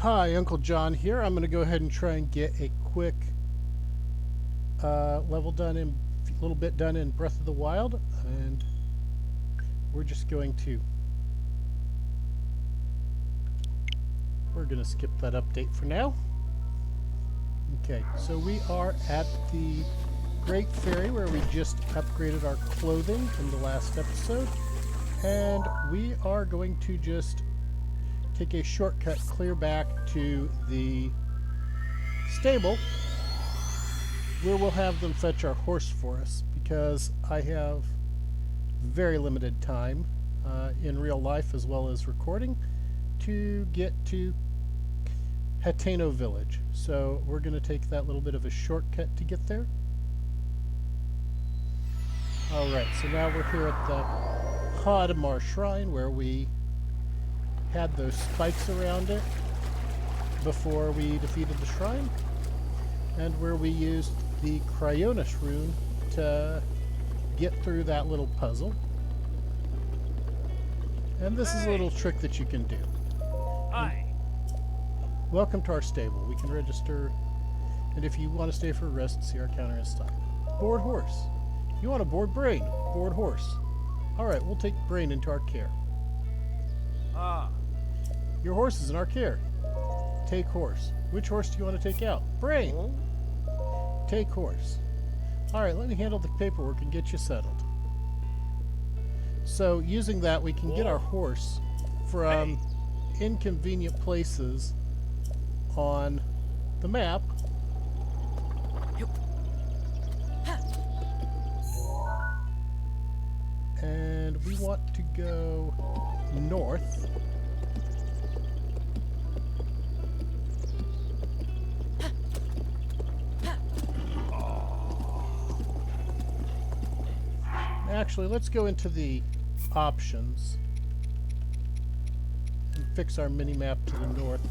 Hi, Uncle John here. I'm going to go ahead and try and get a quick level done in a little bit done in Breath of the Wild, and we're just going to skip that update for now. Okay, so we are at the Great Ferry where we just upgraded our clothing in the last episode, and we are going to just take a shortcut clear back to the stable where we'll have them fetch our horse for us, because I have very limited time in real life as well as recording to get to Hateno Village. So we're going to take that little bit of a shortcut to get there. Alright, so now we're here at the Hadamar Shrine where we had those spikes around it before we defeated the shrine, and where we used the Cryonis rune to get through that little puzzle. And this is a little trick that you can do. Hi. Welcome to our stable. We can register, and if you want to stay for a rest, see our counter and stuff. Board horse. You want to board Brain? Board horse. Alright, we'll take Brain into our care. Ah. Your horse is in our care. Take horse. Which horse do you want to take out? Brain. Take horse. Alright, let me handle the paperwork and get you settled. So, using that, we can get our horse from inconvenient places on the map. And we want to go north. Actually, let's go into the options and fix our mini-map to the north,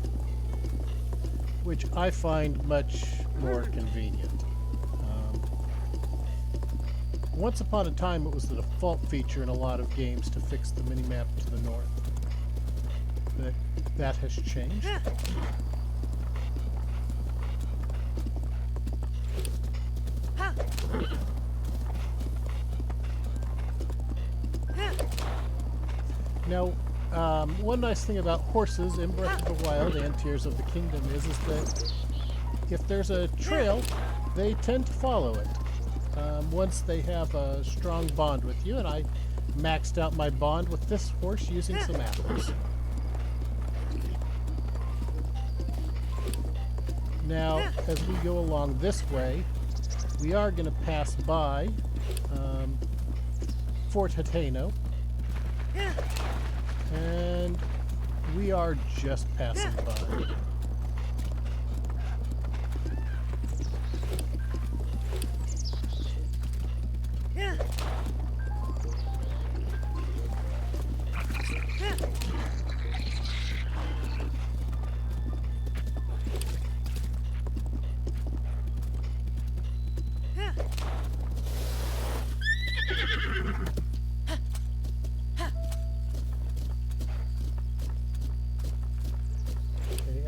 which I find much more convenient. Once upon a time, it was the default feature in a lot of games to fix the mini-map to the north. But that has changed. Now, one nice thing about horses in Breath of the Wild and Tears of the Kingdom is that if there's a trail, they tend to follow it once they have a strong bond with you, and I maxed out my bond with this horse using some apples. Now, as we go along this way, we are going to pass by Fort Hateno. And we are just passing by.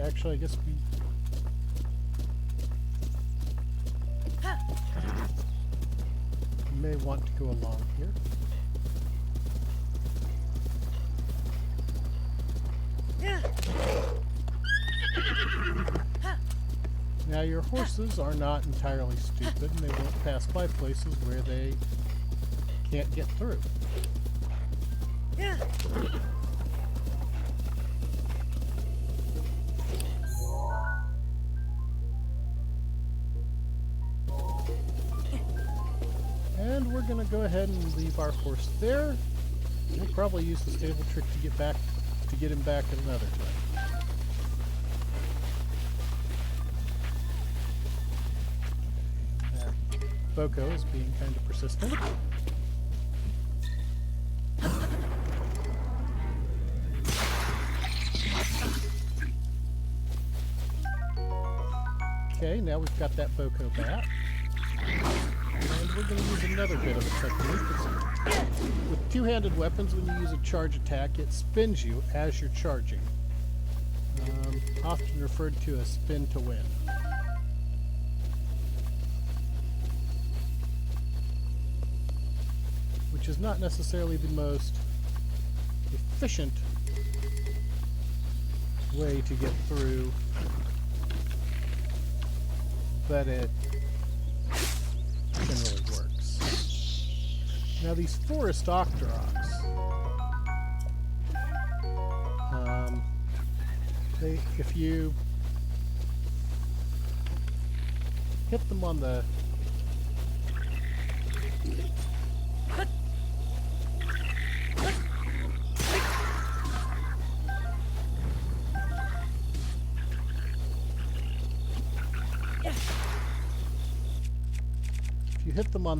Actually, I guess we may want to go along here. Now, your horses are not entirely stupid, and they won't pass by places where they can't get through. And we're going to go ahead and leave our horse there. We'll probably use the stable trick to get him back at another time. Boko is being kind of persistent. Okay, now we've got that Boko back. And we're going to use another bit of a technique. With two-handed weapons, when you use a charge attack, it spins you as you're charging. often referred to as spin to win. Which is not necessarily the most efficient way to get through, but it generally works. Now these forest octoroks, if you hit them on the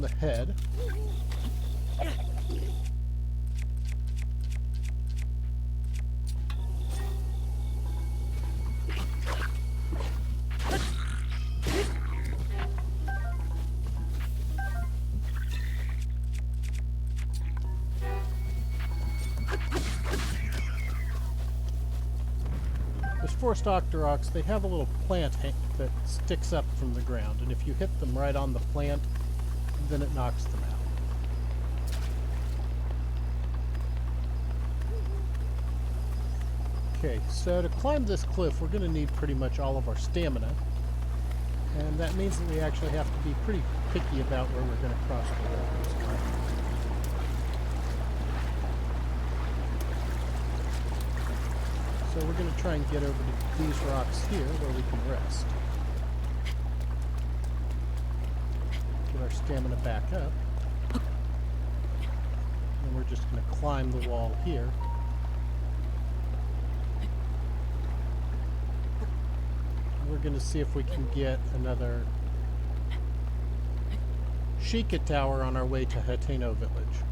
head, those forest octoroks, they have a little plant that sticks up from the ground, and if you hit them right on the plant, then it knocks them out. Okay, so to climb this cliff, we're going to need pretty much all of our stamina, and that means that we actually have to be pretty picky about where we're going to cross the road this time. So we're going to try and get over to these rocks here where we can rest. Get our stamina back up. And we're just going to climb the wall here. And we're going to see if we can get another Sheikah Tower on our way to Hateno Village.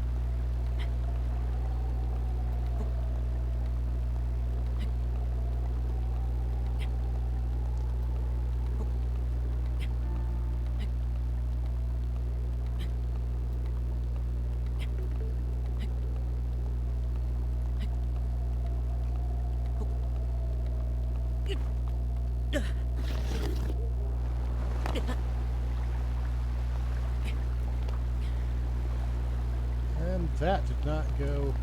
And that did not go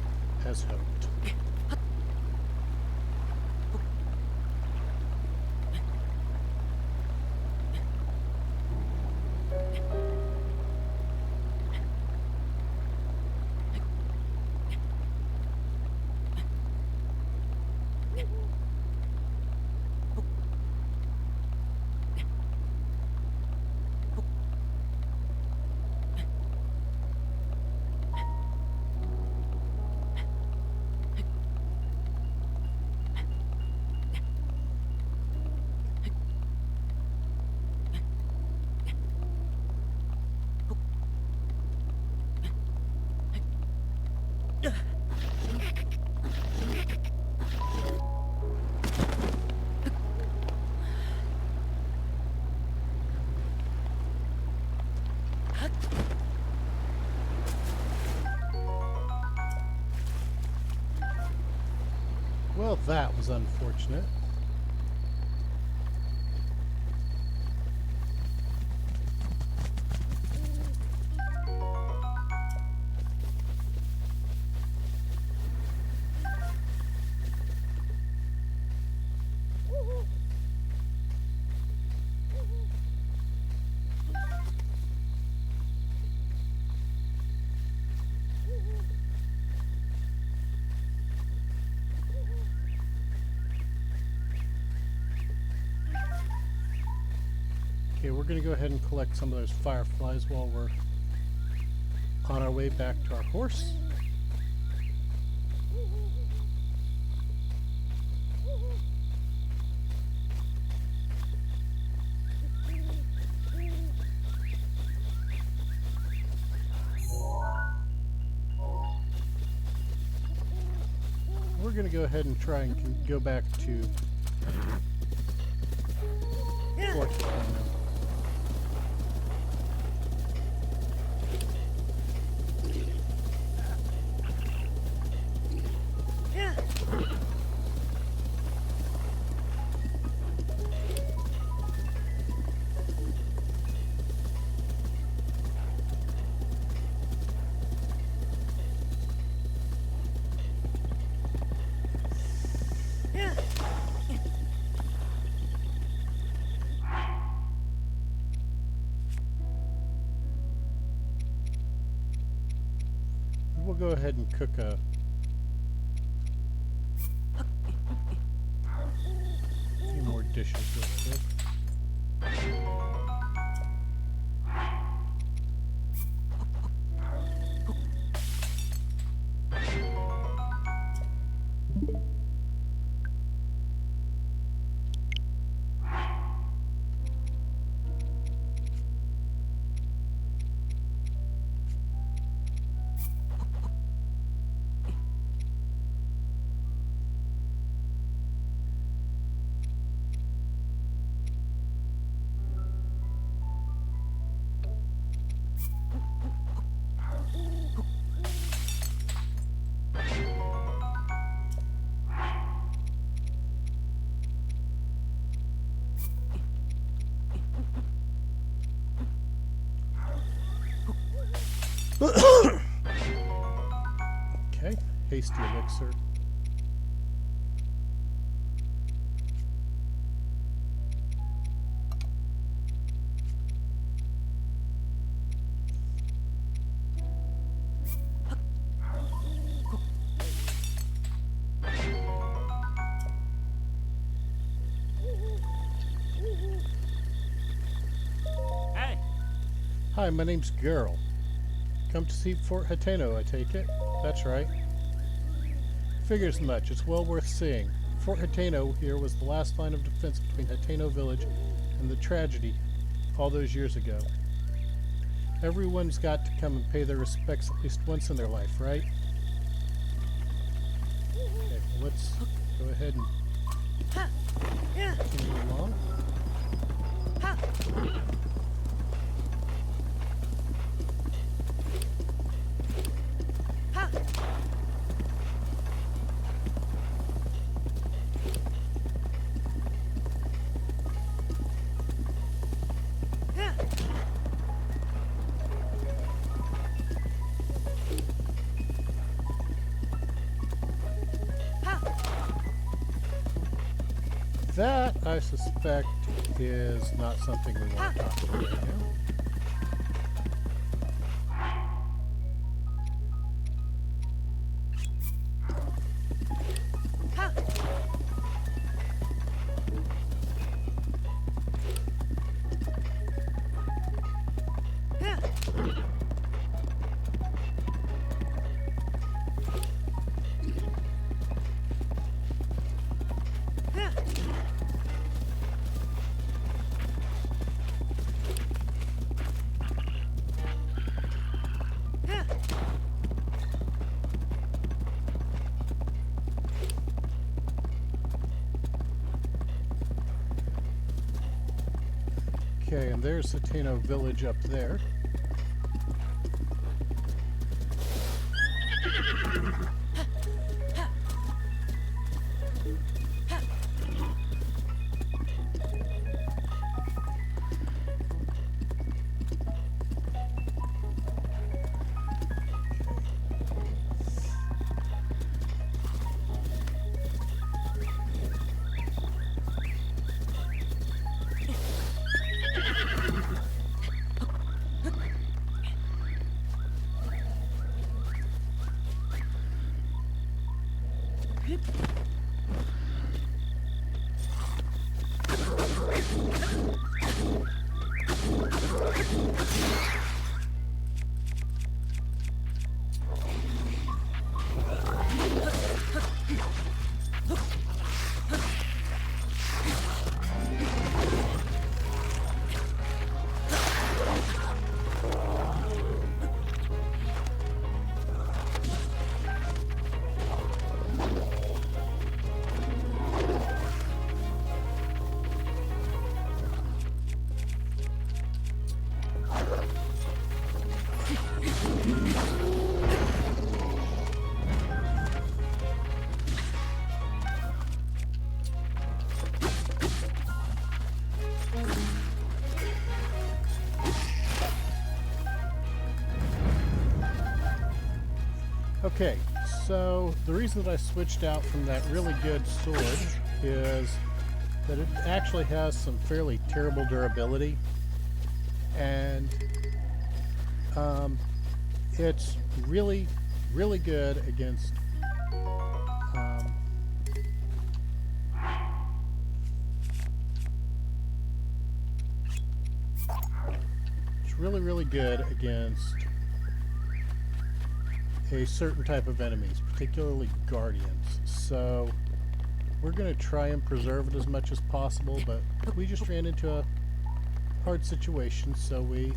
as hoped. Well, that was unfortunate. Okay, we're going to go ahead and collect some of those fireflies while we're on our way back to our horse. We're going to go ahead and try and go back to Fort Hateno. we'll go ahead and cook a few more dishes real quick. Okay, hasty elixir. Hey. Hi, my name's Geralt. Come to see Fort Hateno, I take it? That's right. Figures much. It's well worth seeing. Fort Hateno here was the last line of defense between Hateno Village and the tragedy all those years ago. Everyone's got to come and pay their respects at least once in their life, right? Okay, well, let's go ahead and continue along. That, I suspect, is not something we want to talk about right now. Okay, and there's Hateno Village up there. Okay, so the reason that I switched out from that really good sword is that it actually has some fairly terrible durability, and it's really really good against it's really, really good against a certain type of enemies, particularly guardians. So we're going to try and preserve it as much as possible, but we just ran into a hard situation, so we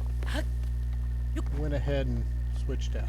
went ahead and switched out.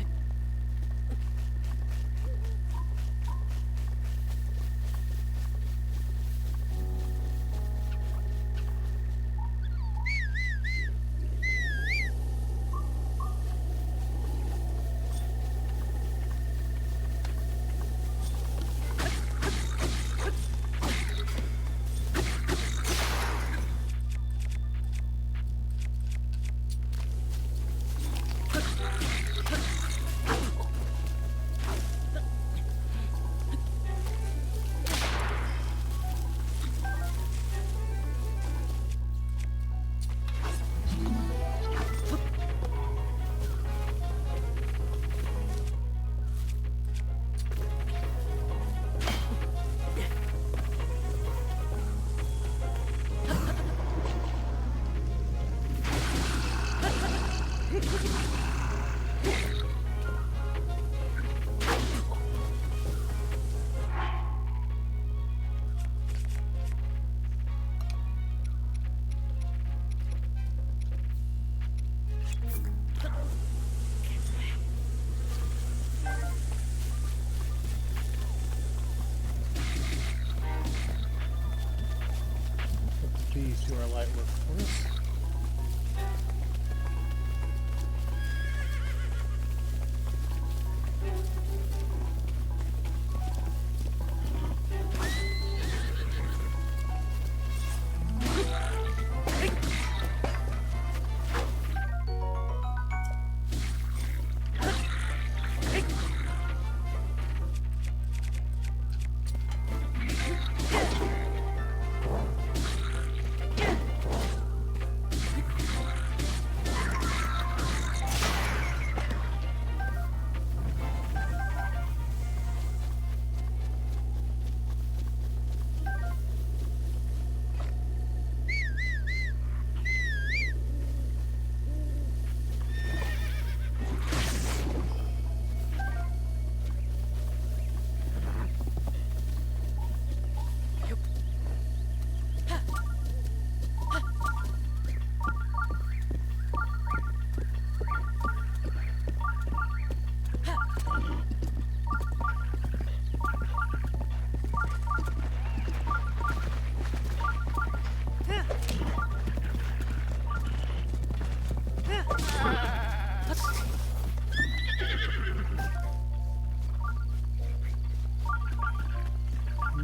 These who are light work for us.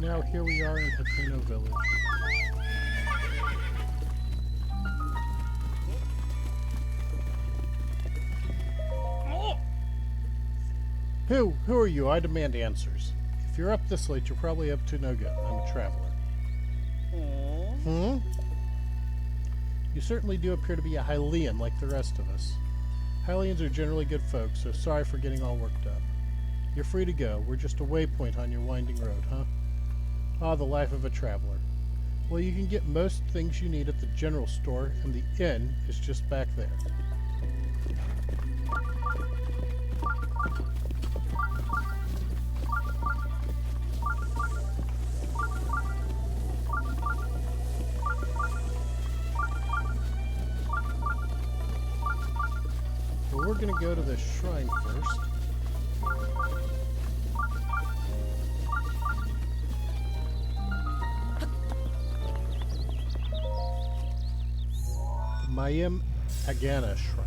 Now here we are in Hateno Village. Who are you? I demand answers. If you're up this late, you're probably up to no good. I'm a traveler. Hmm? You certainly do appear to be a Hylian like the rest of us. Hylians are generally good folks, so sorry for getting all worked up. You're free to go. We're just a waypoint on your winding road, huh? Ah, the life of a traveler. Well, you can get most things you need at the general store, and the inn is just back there. Well, we're going to go to the shrine first. Mayim Agana Shrine.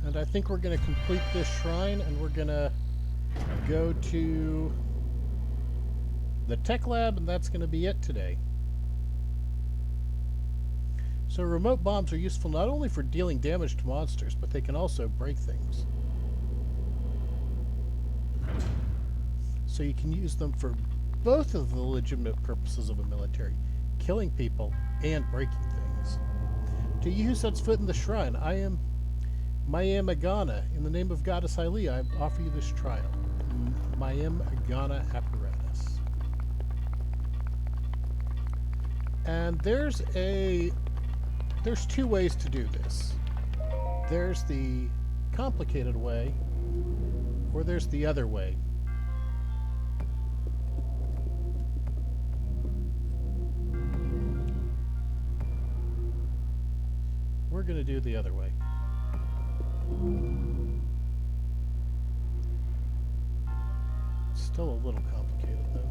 And I think we're going to complete this shrine, and we're going to go to the tech lab, and that's going to be it today. So remote bombs are useful not only for dealing damage to monsters, but they can also break things. So you can use them for both of the legitimate purposes of a military, killing people and breaking things. To you who sets foot in the shrine, I am Mayam Agana. In the name of Goddess Hylia, I offer you this trial. Mayam Agana apparatus. And there's two ways to do this. There's the complicated way, or there's the other way. We're going to do the other way. Still a little complicated, though.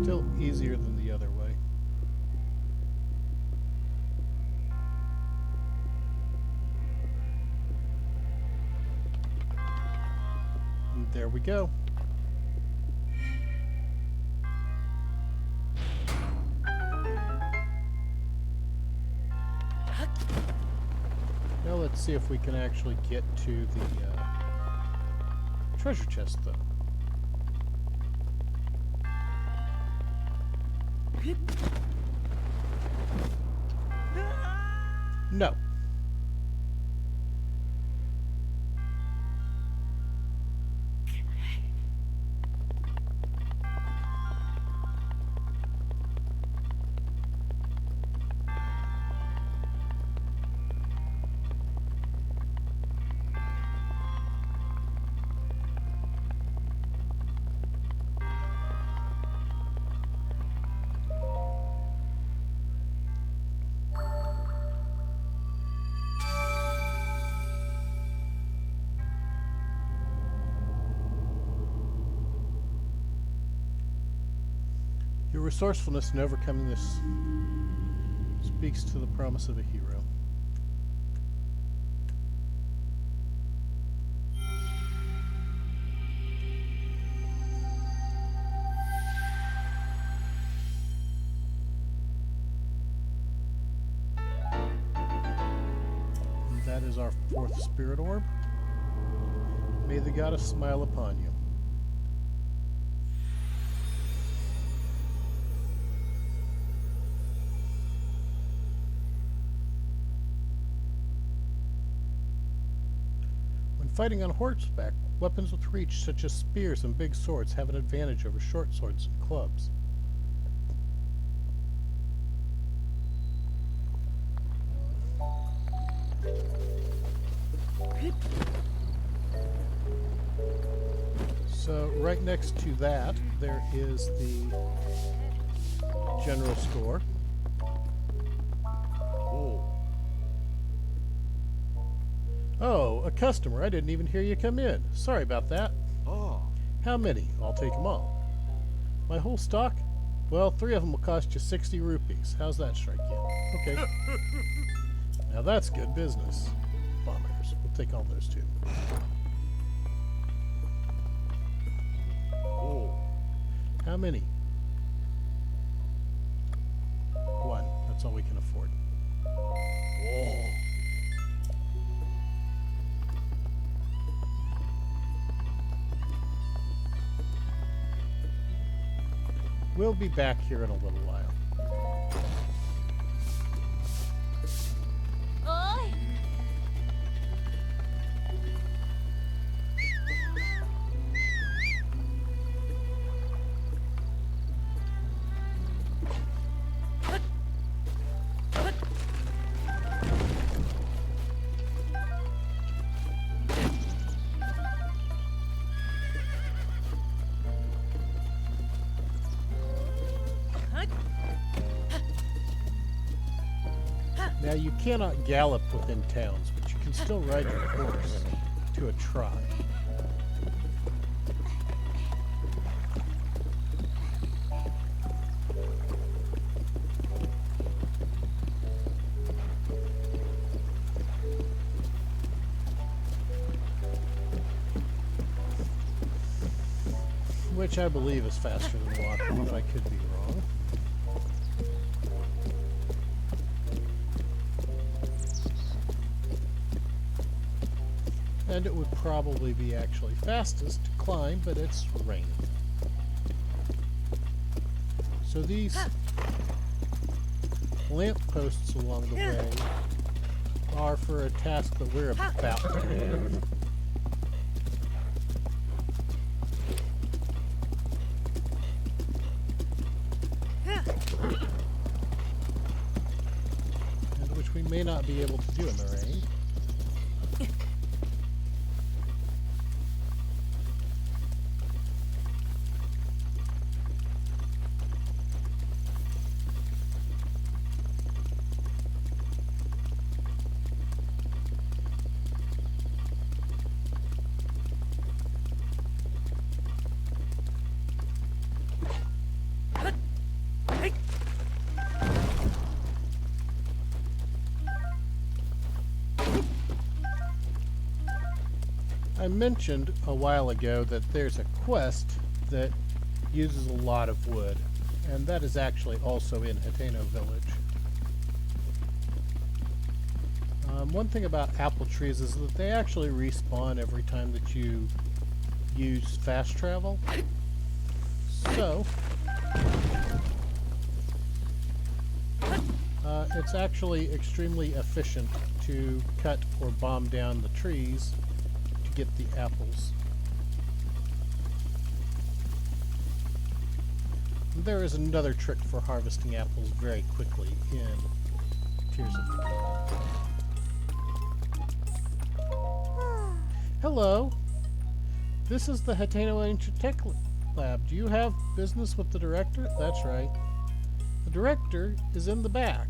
Still easier than the other way. And there we go. Now let's see if we can actually get to the treasure chest, though. No. Your resourcefulness in overcoming this speaks to the promise of a hero. And that is our 4th spirit orb. May the goddess smile upon you. Fighting on horseback, weapons with reach such as spears and big swords have an advantage over short swords and clubs. So right next to that, there is the general store. Oh, a customer. I didn't even hear you come in. Sorry about that. Oh. How many? I'll take them all. My whole stock? Well, 3 of them will cost you 60 rupees. How's that strike you? Okay. Now that's good business. Bombers. We'll take all those too. Oh. How many? 1. That's all we can afford. Oh. We'll be back here in a little while. Oi! Now, you cannot gallop within towns, but you can still ride your horse to a trot. which I believe is faster than walking, but I could be wrong. And it would probably be actually fastest to climb, but it's raining. So these lampposts along the way are for a task that we're about to do. And which we may not be able to do in the rain. I mentioned a while ago that there's a quest that uses a lot of wood, and that is actually also in Hateno Village. One thing about apple trees is that they actually respawn every time that you use fast travel. So, it's actually extremely efficient to cut or bomb down the trees to get the apples. And there is another trick for harvesting apples very quickly in Tears of the Kingdom. Hello, this is the Hateno Ancient Tech Lab. Do you have business with the director? That's right. The director is in the back.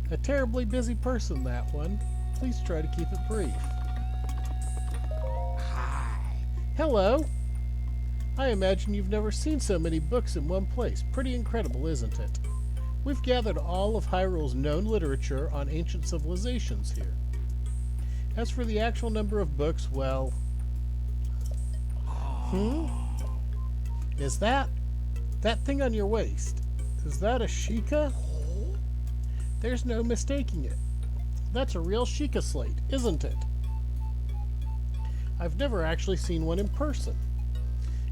A terribly busy person, that one. Please try to keep it brief. Hi. Hello. I imagine you've never seen so many books in one place. Pretty incredible, isn't it? We've gathered all of Hyrule's known literature on ancient civilizations here. As for the actual number of books, well... Is that thing on your waist? Is that a Sheikah? There's no mistaking it. That's a real Sheikah Slate, isn't it? I've never actually seen one in person.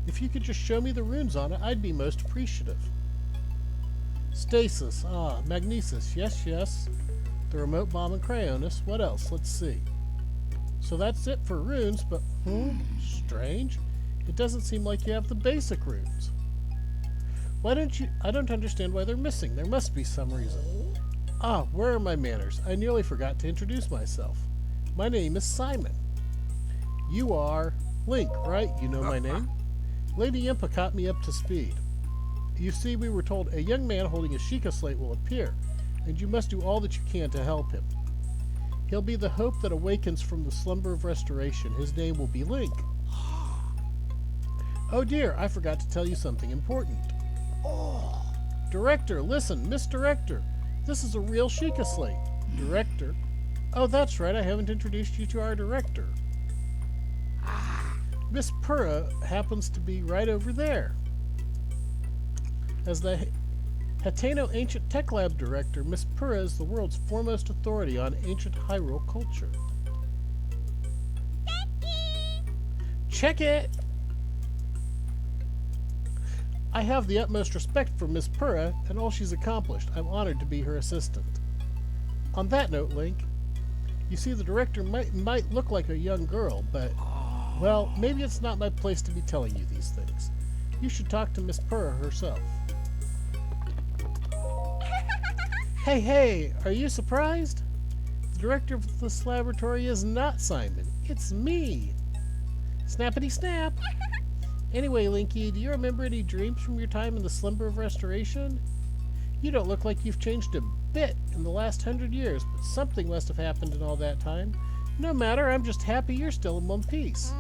If you could just show me the runes on it, I'd be most appreciative. Stasis, magnesis, yes. The remote bomb and Cryonis, what else? Let's see. So that's it for runes, but strange. It doesn't seem like you have the basic runes. Why don't you... I don't understand why they're missing. There must be some reason. Where are my manners? I nearly forgot to introduce myself. My name is Symon. You are Link, right? You know my name? Lady Impa caught me up to speed. You see, we were told a young man holding a Sheikah Slate will appear, and you must do all that you can to help him. He'll be the hope that awakens from the slumber of restoration. His name will be Link. Oh dear, I forgot to tell you something important. Director, listen, Miss Director. This is a real Sheikah Slate. Director? Oh, that's right, I haven't introduced you to our director. Miss Purrah happens to be right over there. As the Hateno Ancient Tech Lab Director, Miss Purrah is the world's foremost authority on ancient Hyrule culture. Check it! I have the utmost respect for Miss Purrah and all she's accomplished. I'm honored to be her assistant. On that note, Link, you see the director might look like a young girl, but, well, maybe it's not my place to be telling you these things. You should talk to Miss Purrah herself. Hey, are you surprised? The director of this laboratory is not Symon. It's me. Snappity snap. Anyway, Linky, do you remember any dreams from your time in the slumber of restoration? You don't look like you've changed a bit in the last 100 years, but something must have happened in all that time. No matter, I'm just happy you're still in one piece.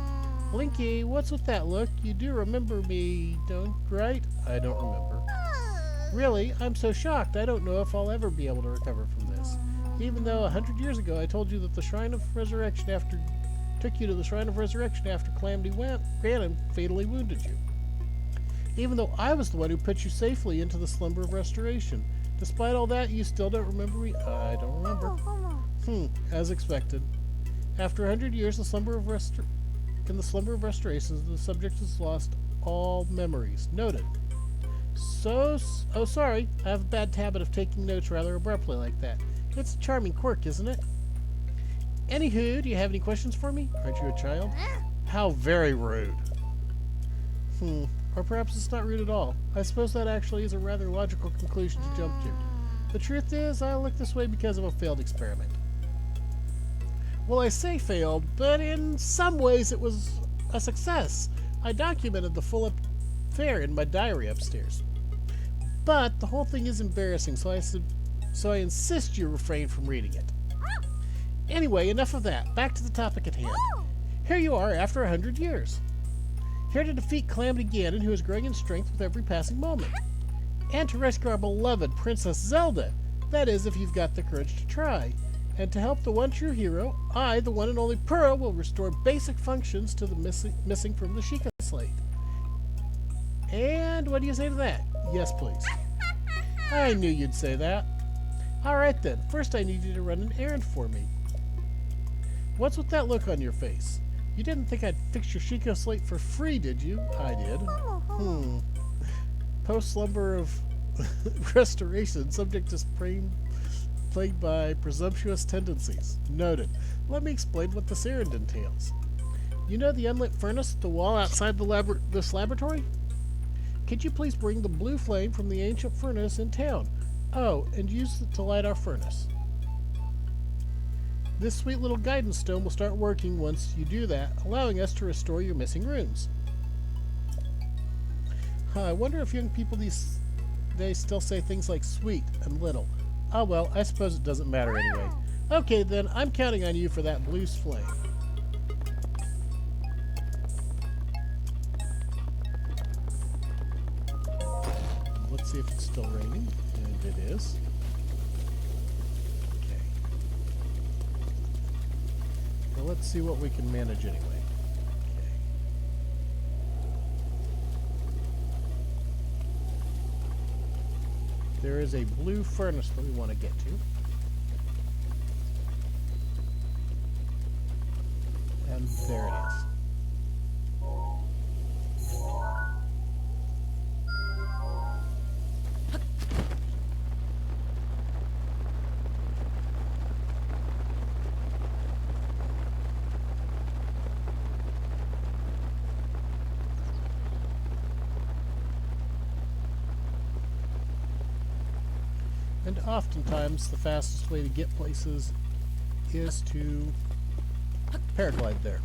Linky, what's with that look? You do remember me, right? I don't remember. Really? I'm so shocked. I don't know if I'll ever be able to recover from this. Even though 100 years ago I told you that the Shrine of Resurrection took you to the Shrine of Resurrection after Calamity Ganon fatally wounded you. even though I was the one who put you safely into the slumber of restoration. Despite all that, you still don't remember me? I don't remember. As expected. After 100 years, in the slumber of restoration, the subject has lost all memories. Noted. Oh, sorry. I have a bad habit of taking notes rather abruptly like that. It's a charming quirk, isn't it? Anywho, do you have any questions for me? Aren't you a child? How very rude. Or perhaps it's not rude at all. I suppose that actually is a rather logical conclusion to jump to. The truth is, I look this way because of a failed experiment. Well, I say failed, but in some ways it was a success. I documented the full affair in my diary upstairs. But the whole thing is embarrassing, so I insist you refrain from reading it. Anyway, enough of that. Back to the topic at hand. Here you are after 100 years. Here to defeat Calamity Ganon, who is growing in strength with every passing moment. And to rescue our beloved Princess Zelda. That is, if you've got the courage to try. And to help the one true hero, I, the one and only Purrah, will restore basic functions to the missing from the Sheikah Slate. And what do you say to that? Yes, please. I knew you'd say that. Alright then, first I need you to run an errand for me. What's with that look on your face? You didn't think I'd fix your Sheikah Slate for free, did you? I did. Post-slumber of restoration, subject is plagued by presumptuous tendencies. Noted. Let me explain what this errand entails. You know the unlit furnace at the wall outside this laboratory? Could you please bring the blue flame from the ancient furnace in town? Oh, and use it to light our furnace. This sweet little guidance stone will start working once you do that, allowing us to restore your missing runes. I wonder if young people these days still say things like sweet and little. Oh well, I suppose it doesn't matter anyway. Okay then, I'm counting on you for that blue flame. Let's see if it's still raining, and it is. Okay. Well, let's see what we can manage anyway. Okay. There is a blue furnace that we want to get to. And there it is. And oftentimes, the fastest way to get places is to paraglide there.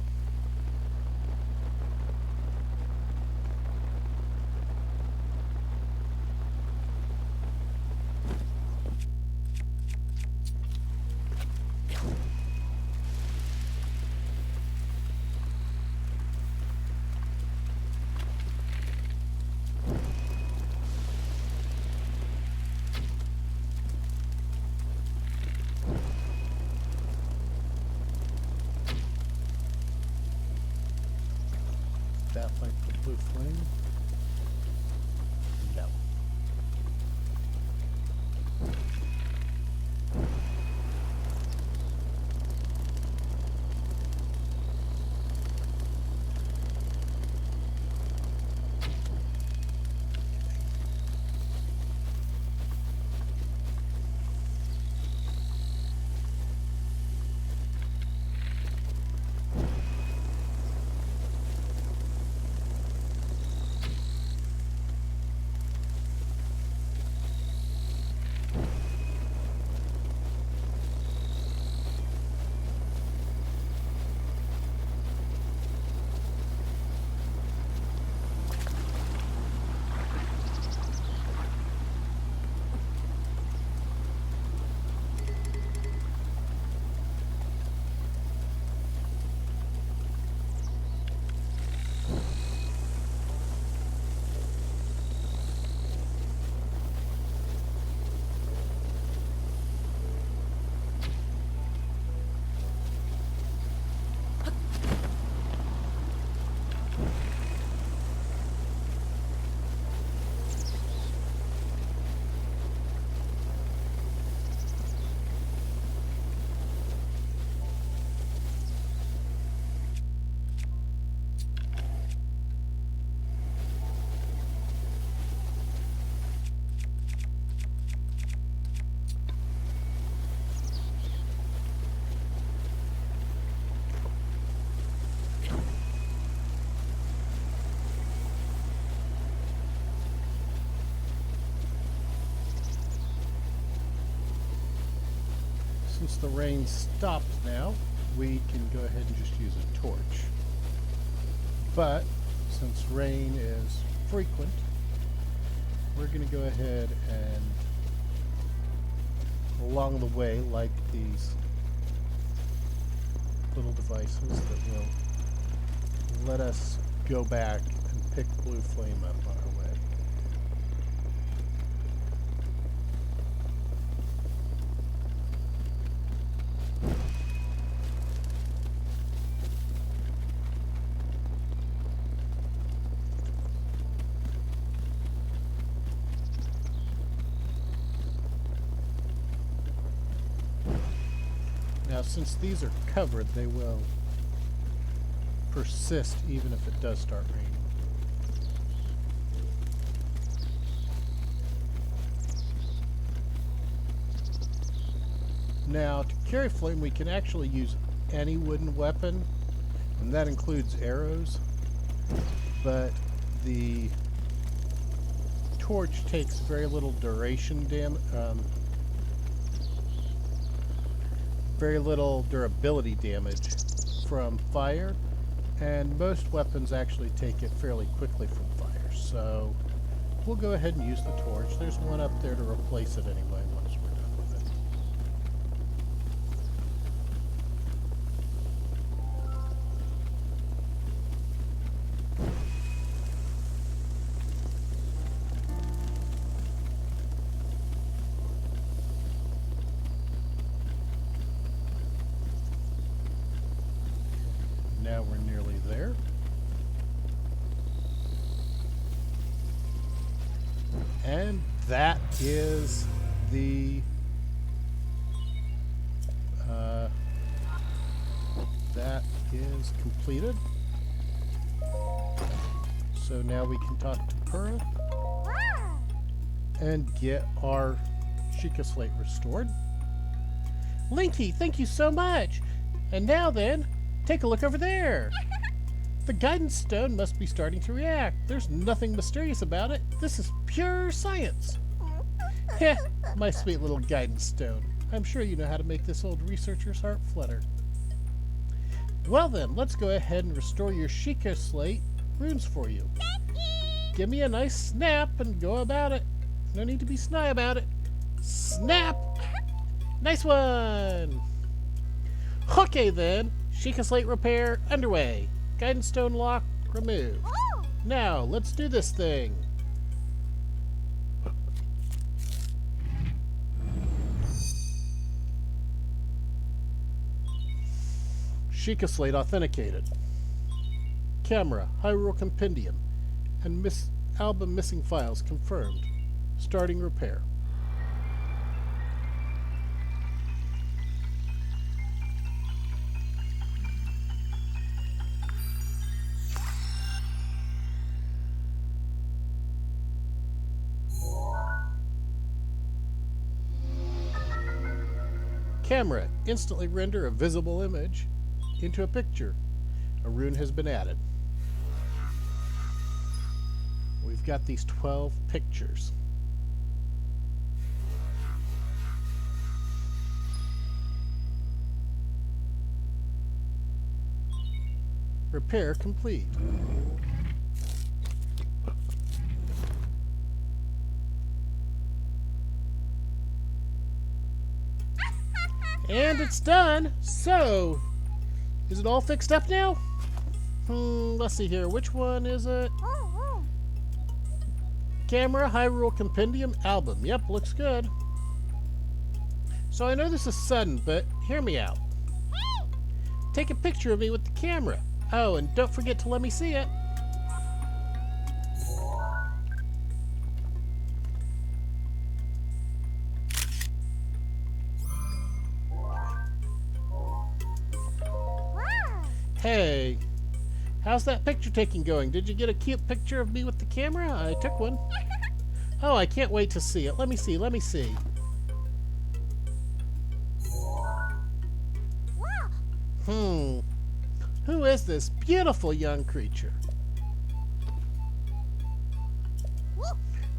That like the blue flame? No. since the rain stopped now, we can go ahead and just use a torch. But since rain is frequent, we're going to go ahead and along the way light these little devices that will let us go back and pick blue flame up on our way. Now, since these are covered, they will persist even if it does start raining. Now, to carry flame, we can actually use any wooden weapon, and that includes arrows, but the torch takes very little very little durability damage from fire, and most weapons actually take it fairly quickly from fire. So we'll go ahead and use the torch. There's one up there to replace it anyway once we're done with it. Now we're nearly there. And that is the that is completed. So now we can talk to Purrah and get our Sheikah Slate restored. Linky, thank you so much. And now then, take a look over there. The guidance stone must be starting to react. There's nothing mysterious about it. This is pure science. Heh, my sweet little guidance stone. I'm sure you know how to make this old researcher's heart flutter. Well then, let's go ahead and restore your Sheikah Slate runes for you. Give me a nice snap and go about it. No need to be sly about it. Snap! Nice one! Okay then, Sheikah Slate repair underway. Guidance stone lock removed. Now, let's do this thing. Sheikah Slate authenticated. Camera, Hyrule Compendium, and album missing files confirmed. Starting repair. Camera, instantly render a visible image into a picture. A rune has been added. We've got these 12 pictures. Repair complete. And it's done. So, is it all fixed up now? Let's see here. Which one is it? Camera, Hyrule Compendium, album. Yep, looks good. So I know this is sudden, but hear me out. Take a picture of me with the camera. Oh, and don't forget to let me see it. Hey, how's that picture taking going? Did you get a cute picture of me with the camera? I took one. Oh, I can't wait to see it. Let me see, let me see. Who is this beautiful young creature?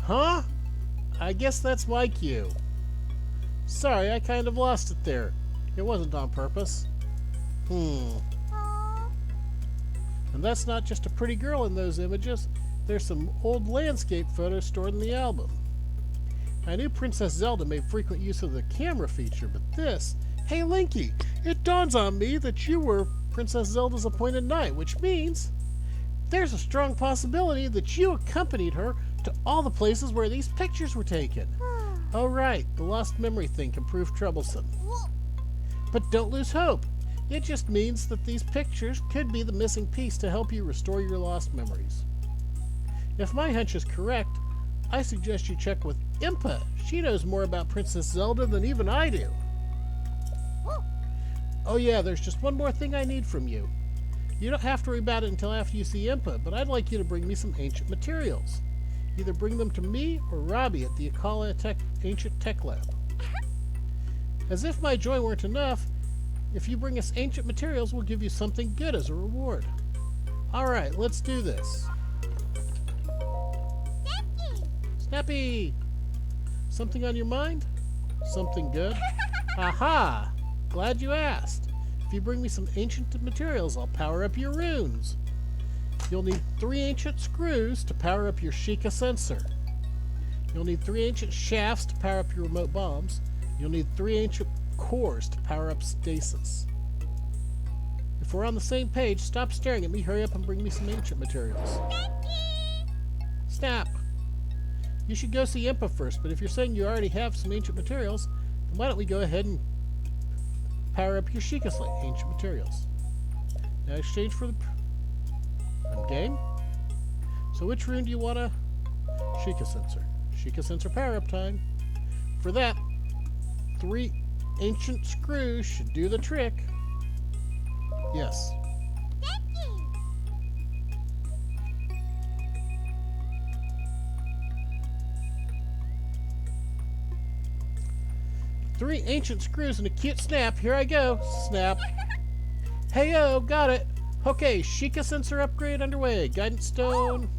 Huh? I guess that's like you. Sorry, I kind of lost it there. It wasn't on purpose. And that's not just a pretty girl in those images. There's some old landscape photos stored in the album. I knew Princess Zelda made frequent use of the camera feature, but this... Hey, Linky, it dawns on me that you were Princess Zelda's appointed knight, which means there's a strong possibility that you accompanied her to all the places where these pictures were taken. Oh, right, the lost memory thing can prove troublesome. But don't lose hope. It just means that these pictures could be the missing piece to help you restore your lost memories. If my hunch is correct, I suggest you check with Impa. She knows more about Princess Zelda than even I do. Oh yeah, there's just one more thing I need from you. You don't have to worry about it until after you see Impa, but I'd like you to bring me some ancient materials. Either bring them to me or Robbie at the Akala Ancient Tech Lab. As if my joy weren't enough, if you bring us ancient materials, we'll give you something good as a reward. Alright, let's do this. Snappy! Something on your mind? Something good? Aha! Glad you asked. If you bring me some ancient materials, I'll power up your runes. You'll need 3 ancient screws to power up your Sheikah sensor. You'll need 3 ancient shafts to power up your remote bombs. You'll need 3 ancient cores to power up stasis. If we're on the same page, stop staring at me, hurry up and bring me some ancient materials. Snap! You should go see Impa first, but if you're saying you already have some ancient materials, then why don't we go ahead and power up your Sheikah Slate ancient materials. Now exchange for the... I'm game. So which rune do you want to... Sheikah sensor. Sheikah sensor power up time. For that, 3 ancient screws should do the trick. Yes. 3 ancient screws and a cute snap. Here I go. Snap. Hey-o, got it. Okay, Sheikah sensor upgrade underway. Guidance stone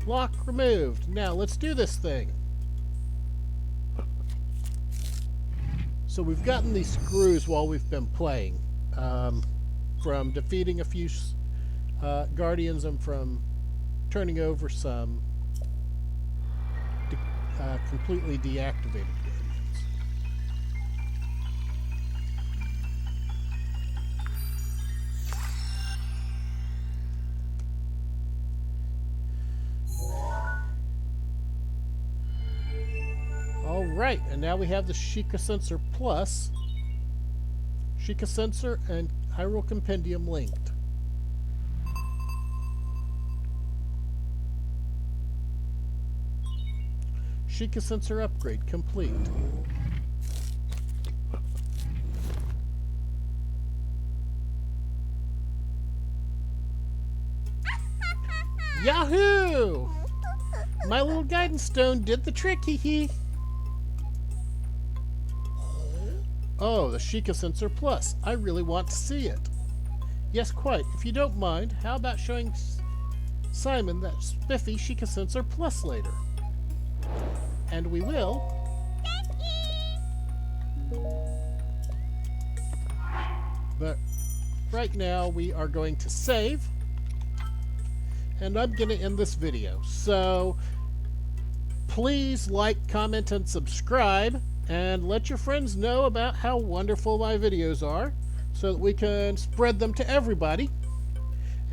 lock removed. Now, let's do this thing. So we've gotten these screws while we've been playing. From defeating a few guardians and from turning over some completely deactivated guardians. Alright, and now we have the Sheikah Sensor Plus, Sheikah Sensor, and Hyrule Compendium linked. Sheikah Sensor upgrade complete. Yahoo! My little guidance stone did the trick, hee hee. Oh, the Sheikah Sensor Plus. I really want to see it. Yes, quite. If you don't mind, how about showing Simon that spiffy Sheikah Sensor Plus later? And we will. But right now we are going to save. And I'm going to end this video. So please like, comment, and subscribe. And let your friends know about how wonderful my videos are so that we can spread them to everybody.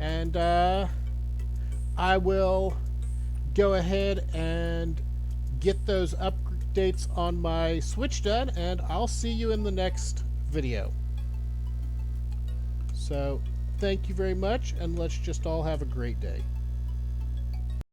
And I will go ahead and get those updates on my Switch done, and I'll see you in the next video. So, thank you very much, and let's just all have a great day.